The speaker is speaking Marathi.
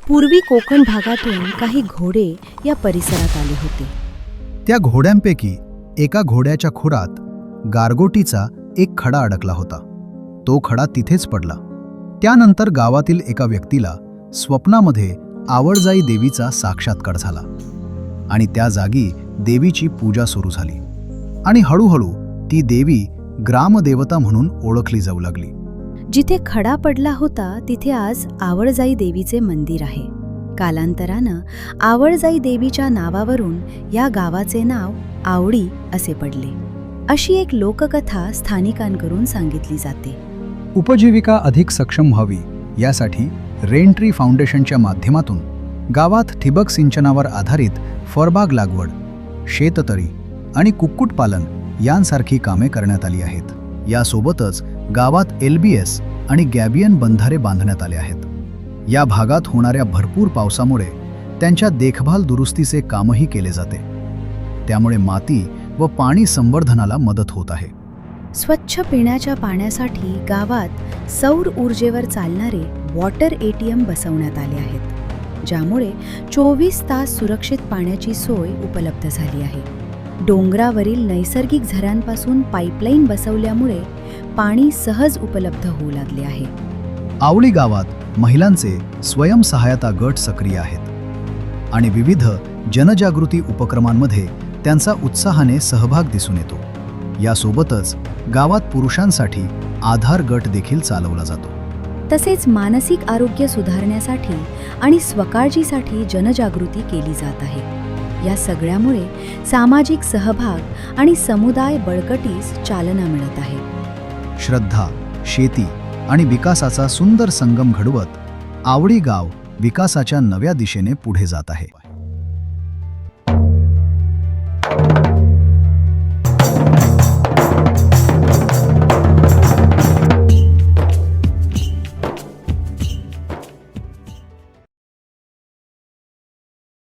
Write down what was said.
पूर्वी कोकण भागातून काही घोडे या परिसरात आले होते. त्या घोड्यांपैकी एका घोड्याच्या खुरात गारगोटीचा एक खडा अडकला होता. तो खडा तिथेच पडला. त्यानंतर गावातील एका व्यक्तीला स्वप्नामध्ये आवडजाई देवीचा साक्षात्कार झाला आणि त्या जागी देवीची पूजा सुरू झाली आणि हळूहळू ती देवी ग्रामदेवता म्हणून ओळखली जाऊ लागली. जिथे खडा पडला होता तिथे आज आवडजाई देवीचे मंदिर आहे. कालांतरानं आवडजाई देवीच्या नावावरून या गावाचे नाव आवडी असे पडले, अशी एक लोककथा स्थानिकांकडून सांगितली जाते. उपजीविका अधिक सक्षम व्हावी यासाठी रेनट्री फाउंडेशनच्या माध्यमातून गावात ठिबक सिंचनावर आधारित फळबाग लागवड, शेततळी आणि कुक्कुटपालन यांसारखी कामे करण्यात आली आहेत. यासोबतच गावात LBS आणि गॅबियन बंधारे बांधण्यात आले आहेत. या भागात होणाऱ्या भरपूर पावसामुळे त्यांच्या देखभाल दुरुस्तीचे कामही केले जाते. त्यामुळे माती व पाणी संवर्धनाला मदत होत आहे. स्वच्छ पिण्याच्या पाण्यासाठी गावात सौर ऊर्जेवर चालणारे वॉटर ATM बसवण्यात आले आहेत, ज्यामुळे 24 तास सुरक्षित पाण्याची सोय उपलब्ध झाली आहे. डोंगरावरील नैसर्गिक झऱ्यांपासून पाईपलाईन बसवल्यामुळे पाणी सहज उपलब्ध होऊ लागले आहे. आवळी गावात महिलांचे स्वयंसहायता गट सक्रिय आहेत आणि विविध जनजागृती उपक्रमांमध्ये त्यांचा उत्साहाने सहभाग दिसून येतो. यासोबतच गावात पुरुषांसाठी आधार गट देखील चालवला जातो. तसेच मानसिक आरोग्य सुधारण्यासाठी आणि स्वकाळजीसाठी जनजागृती केली जात आहे. या सगळ्यामुळे सामाजिक सहभाग आणि समुदाय बळकटीस चालना मिळत आहे. श्रद्धा, शेती आणि विकासाचा सुंदर संगम घडवत आवळी गाव विकासाच्या नव्या दिशेने पुढे जात आहे.